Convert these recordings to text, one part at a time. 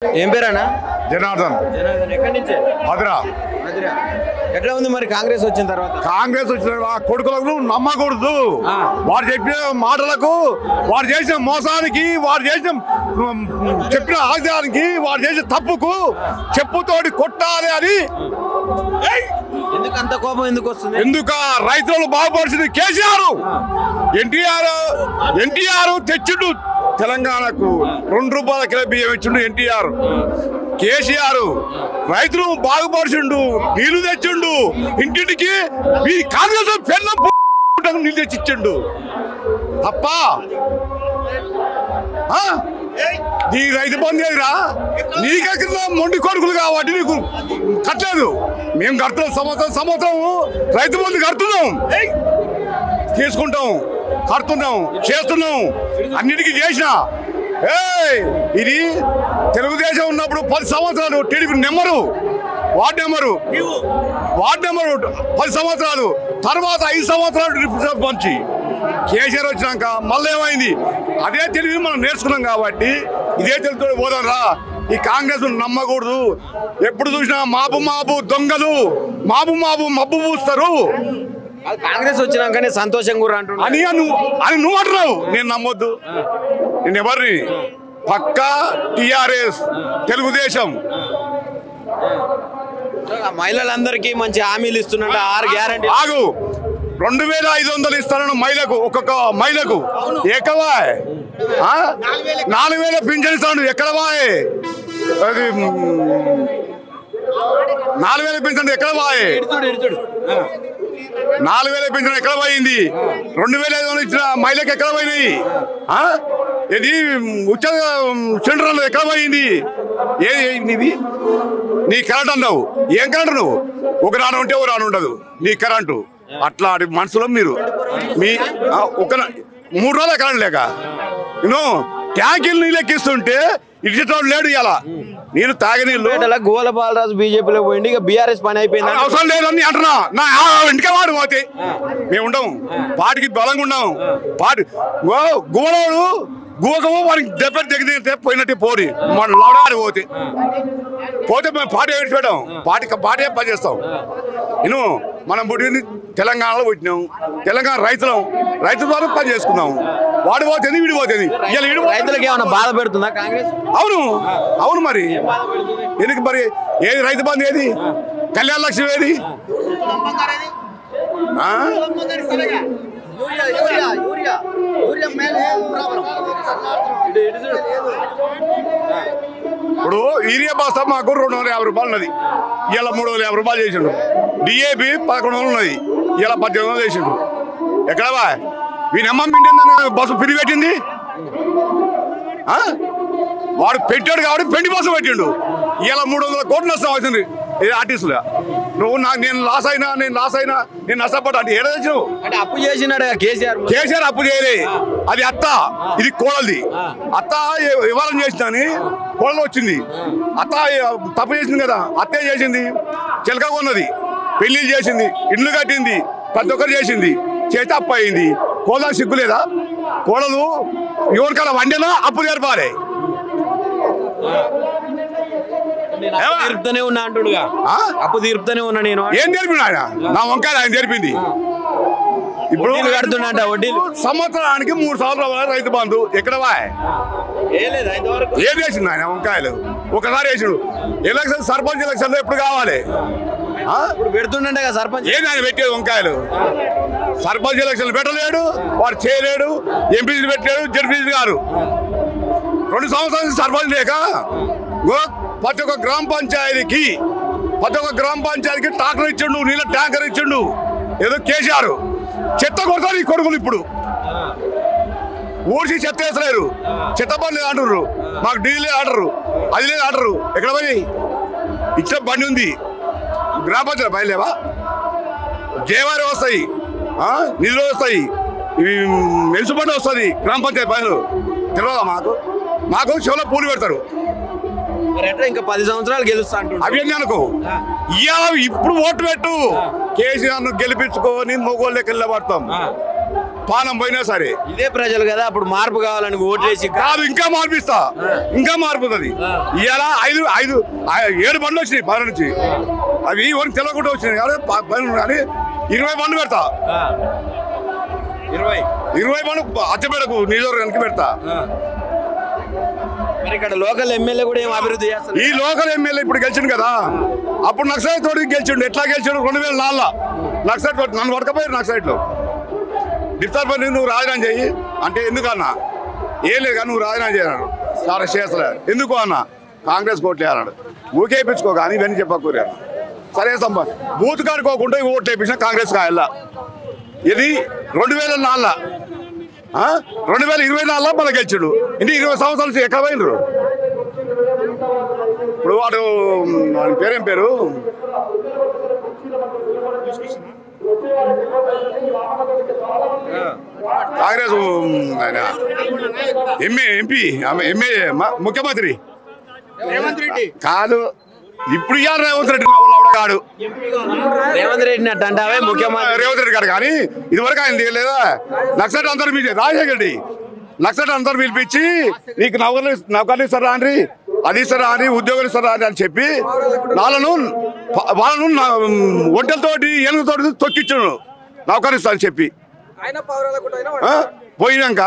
ఏం పేరన్నా? జనార్దన్. జనార్దన్ ఎక్కడి నుంచి? మధుర. ఎట్లా ఉంది మరి కాంగ్రెస్ వచ్చిన తర్వాత? కాంగ్రెస్ వచ్చిన కొడుకులకు నమ్మకూడదు. వారు చెప్పిన మాటలకు, వారు చేసిన మోసానికి, వారు చేసిన చెప్పిన ఆదాయానికి, వారు చేసిన తప్పుకు చెప్పుతోటి కొట్టాలి అని. ఎందుకు అంత కోపం ఎందుకు వస్తుంది? ఎందుక రైతులు బాగుపరిచింది కేసీఆర్. ఎన్టీఆర్ తెచ్చిండు తెలంగాణకు 2 రూపాయల కిలో బియ్యం ఇచ్చిండు ఎన్టీఆర్. కేసీఆర్ రైతులు బాగుపరిచిండు, నీళ్లు తెచ్చిండు ఇంటింటికి. ఈ కాంగ్రెస్ నీళ్ళు తెచ్చిచ్చిండు తప్ప నీ రైతు బంధు ఏదిరా? నీకెక్కడ మొండి కొడుకులు కాబట్టి నీకు కట్టలేదు. మేము కడుతున్నాం, సంవత్సరం రైతు బంధు కడుతున్నాం, తీసుకుంటాం, కడుతున్నాం, చేస్తున్నాం, అన్నిటికీ చేసిన. ఇది తెలుగుదేశం ఉన్నప్పుడు 10 సంవత్సరాలు టీడీపీ వార్డు నెంబరు 10 సంవత్సరాలు, తర్వాత 5 సంవత్సరాలు పంచి కేసీఆర్ వచ్చినాక మళ్ళీ ఏమైంది? అదే తెలివి మనం నేర్చుకున్నాం కాబట్టి ఇదే తెలుగుతో పోదాం రా. ఈ కాంగ్రెస్ నమ్మకూడదు. ఎప్పుడు చూసినా మాబు దొంగలు, మబ్బు పూస్తారు. కాంగ్రెస్ వచ్చినాకనే సంతోషం కూడా అని నువ్వు అంటున్నావు. నేను నమ్మొద్దు. నేను ఎవరిని? పక్కా టిఆర్ఎస్, తెలుగుదేశం. మహిళలందరికీ మంచి హామీలు ఇస్తున్నట్టు 6 గ్యారెంటీ. ఆగు, 2500 ఇస్తాను మహిళకు, ఒక్కొక్క మహిళకు. ఎక్కవా 4000 పింఛన్ ఇస్తాను. ఎక్కడవాయే అది 4000 పింఛన్ ఎక్కడ పోయే? 4000 పింఛన్ ఎక్కడ పోయింది? 2500 ఇచ్చిన మహిళకి ఎక్కడ పోయినాయి? ఇది ఉచిత సిలిండర్లు ఎక్కడ పోయింది? ఏది నీ కరెంట్ అన్నావు. ఏం కరెంట్? నువ్వు ఒక రాను ఉంటే ఒక రాను ఉండదు నీ కరెంటు. అట్లా మనుషులు మీరు. మీ ఒక 3 రోజుల కరెంట్ లేక ట్యాంకీలు నీళ్ళు ఎక్కిస్తుంటే ఇచ్చేటోడు లేడు. ఇలా నేను తాగే నీళ్ళు గోల బాలరాజు బీజేపీలో పోయింది, ఇక బీఆర్ఎస్ పని అయిపోయింది. అవసరం లేదని అంటున్నా. నా ఇంటికే వాడు పోతే మేము ఉండము, పాటికి బలంగా ఉన్నాము. పాటి గోడవాడు గోకము వాడికి దెబ్బ దిగితే పోయినట్టే పోరి మన లవడాడి పోతే మేము పార్టీ పెట్టాం. పార్టీ పని చేస్తాం. మనం పుట్టింది తెలంగాణలో పుట్టినాం, తెలంగాణ రైతుల ద్వారా పని చేసుకున్నాం. వాడు పోతుంది, వీడి పోతుంది. రైతులకు ఏమైనా బాధ పెడుతుందా కాంగ్రెస్? అవును మరి. ఎందుకు మరి? ఏది రైతు బంధు? ఏది కళ్యాణ లక్ష్మి? ఏది ఇప్పుడు యూరియా బస్తా మాకు 250 రూపాయలు ఉన్నది, ఇలా 350 రూపాయలు చేసిండు. డిఏపి 1100 ఉన్నది, ఇలా 1800 చేసిండు. ఎక్కడవా వీనమ్మ బస్సు పిరి పెట్టింది? వాడు పెట్టాడు కాబట్టి పెండి బస్సు పెట్టిండు. ఇలా 300 కోట్లు నష్టం అవుతుంది ఆర్టిస్టులుగా. నేను లాస్ అయినా నేను నష్టపడ్డా అంటే ఏడా తెచ్చినావు? అప్పు చేసినాడు కేసీఆర్. అప్పు చేయలే, అది అత్త, ఇది కోడలిది. అత్త వివరం చేసిందని కోడలు వచ్చింది. అత్త తప్పు చేసింది కదా, అత్తే చేసింది. చిలక కొన్నది, పెళ్లిళ్ళు చేసింది, ఇండ్లు కట్టింది, ప్రతి ఒక్కరు చేసింది. చేస్తే అప్పు అయింది. కోడలు సిగ్గులేదా? కోడలు ఎవరికైనా వండినా అప్పు నేర్పాలి. తీర్పుతూనే ఉన్నా అంటుడుగా. అప్పు తీర్పుతూనే ఉన్నా నేను. ఏం తెరిపిన ఆయన? నా వంకాయలు ఆయన తెరిపింది. ఇప్పుడు కడుతున్నా వడ్డీలు. సంవత్సరానికి 3 సంవత్సరాలు రైతు బంధు ఎక్కడవా? ఏం వేసింది ఆయన? వంకాయలు ఒకసారి వేసిండు. సర్పంచ్ ఎలక్షన్లో ఎప్పుడు కావాలి? ఇప్పుడు పెడుతుండే కదా సర్పంచ్. ఏది ఆయన పెట్టేది? వంకాయలు సర్పంచ్ ఎలక్షన్లు పెట్టలేడు, వాడు చేయలేడు. ఎంపీసీలు పెట్టలేడు, జడ్పీసీ గారు 2 సంవత్సరాల సర్పంచ్ లేక ప్రతి ఒక్క గ్రామ పంచాయతీకి ట్రాక్టర్ ఇచ్చిండు, నీళ్ళ ట్యాంకర్ ఇచ్చిండు. ఏదో కేసీఆర్ చెత్త కొడతారు ఈ కొడుకులు. ఇప్పుడు ఊడ్చి చెత్త వేసలేరు, చెత్త బండి అంటారు, మాకు డీజిల్ ఆర్డరు, అది లేదు ఆర్డరు. ఎక్కడ పోయి ఇచ్చిన బండి ఉంది గ్రామ పంచాయతీ బయలుదేవా? జేవారి వస్తాయి, నిధులు వస్తాయి, మెలుసు బండి వస్తుంది గ్రామ పంచాయతీ బయలు. తెలియదా మాకు చెవులో పూలు పెడతారు. ఇంకా 10 సంవత్సరాలు గెలుస్తా అంటారు. అవన్నీ అనుకో. ఇప్పుడు ఓటు పెట్టు, కేసీఆర్ ను గెలిపించుకొని మొగోళ్ళకి వెళ్ళబడతాం. పానం పోయినా సరే ఇదే ప్రజలు కదా అప్పుడు మార్పు కావాలని ఓట్లేసి కాదు, ఇంకా మార్పిస్తా, ఇంకా మారుతుంది. ఇవాళ 7 బండ్లు వచ్చినాయి పది నుంచి, అవి ఎవరికి తెలియకుండా వచ్చినాయి కానీ 20 బండ్లు పెడతా, 20 బండ్లు అచ్చపేటకు నియోజకవర్గానికి పెడతా. మరి ఇక్కడ లోకల్ ఎమ్మెల్యే కూడా ఏం అభివృద్ధి చేస్తారు? ఈ లోకల్ ఎమ్మెల్యే ఇప్పుడు గెలిచిండు కదా, అప్పుడు నక్సలైట్ తోటి గెలిచిండు. ఎట్లా గెలిచాడు? 2004 నక్సలైట్ తోటి నన్ను పడకపోయారు. నక్సలైట్ లో డిప్యూటీ పని నువ్వు రాజీనామా చెయ్యి అంటే ఎందుకన్నా, ఏం లేదు కానీ నువ్వు రాజీనామా చేయన్నాడు. సార్ చేస్తలే ఎందుకు అన్నా, కాంగ్రెస్ కోట్లు అన్నాడు. ఊకే వేయించుకో కానీ ఇవన్నీ చెప్పకూరు అన్న. సరే బూత్ కాడుకోకుండా ఓట్లు వేయించిన కాంగ్రెస్ కాయల్లా. ఇది 2004 2024 మళ్ళీ గెలిచాడు. ఇది 20 సంవత్సరాల నుంచి ఎక్కడ పోయినరు? ఇప్పుడు వాడు పేరేం పేరు కాంగ్రెస్ ఎంపీ ముఖ్యమంత్రి రేవంత్ రెడ్డి కాదు, ఇప్పుడు ఇయ్యాలి రేవంత్ రెడ్డి కాడు. రేవంత్ రెడ్డి అంటే ముఖ్యమంత్రి రేవంత్ రెడ్డి గారు కానీ ఇదివరకు ఆయన లేదా నక్సలైట్ అందరూ పిలిచి రాజశేఖర రెడ్డి నక్సలైట్ అందరూ పిలిపించి నీకు నౌకర్లు ఇస్తారా అండి, అది ఇస్తారా అని, ఉద్యోగులు ఇస్తారా అని చెప్పి వాళ్ళను ఒంటెలతోటి ఏనుగుతోటి తొక్కించాడు నౌకర్లు ఇస్తా అని చెప్పి. పోయినాక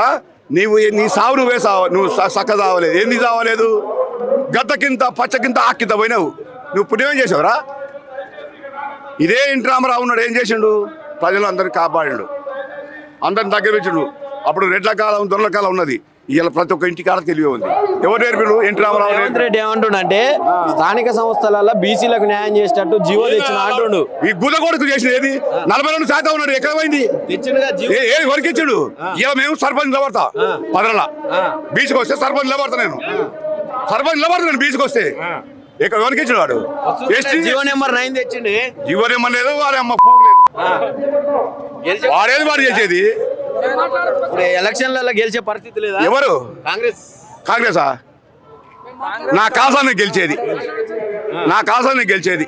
నీ సావు నువ్వే సావు, నువ్వు చక్క సావలేదు. ఏంది సావలేదు? గద్దకింత పచ్చకింత ఆక్కింత పోయినావు. నువ్వు పుణ్యం చేసావురా? ఇదే ఎన్టీ రామారావు ఉన్నాడు, ఏం చేసిండు? ప్రజలందరినీ కాపాడిండు, అందరిని దగ్గర పెట్టిండు. అప్పుడు రెడ్ల కాలం దొరల కాలం ఉన్నది, ఇలా ప్రతి ఒక్క ఇంటి కాడ తెలివి ఉంది. ఎవరు నేర్పిండు? ఎన్టీ రామారావు. రేవంత్ రెడ్డి ఏమంటుండే స్థానిక సంస్థల బీసీలకు న్యాయం చేసేటట్టు జీవో తెచ్చిన అంటుండు. ఈ గుదగోడుకు చేసిన ఏది 42% ఉన్నాడు, ఎక్కడ పోయింది? ఏది వరకిచ్చాడు? ఇలా మేము సర్పంచ్ నిలబడతా, పదరలా బీచ్కి వస్తే సర్పంచ్ నిలబడతా, నేను సర్పంచ్ నిలబడతా, నేను బీచ్కి వస్తే. ఇక్కడ వరకిచ్చాడు వాడు. GO number 9 తెచ్చిండి. జీవో నెంబర్ లేదు, వాడి అమ్మ పోగు లేదు, వాడేది వాడు చేసేది. ఇప్పుడు ఎలక్షన్లలో గెలిచే పరిస్థితి లేదా? ఎవరు? కాంగ్రెసా? నా కాసాన్ని గెలిచేది, నా కాసాన్ని గెలిచేది.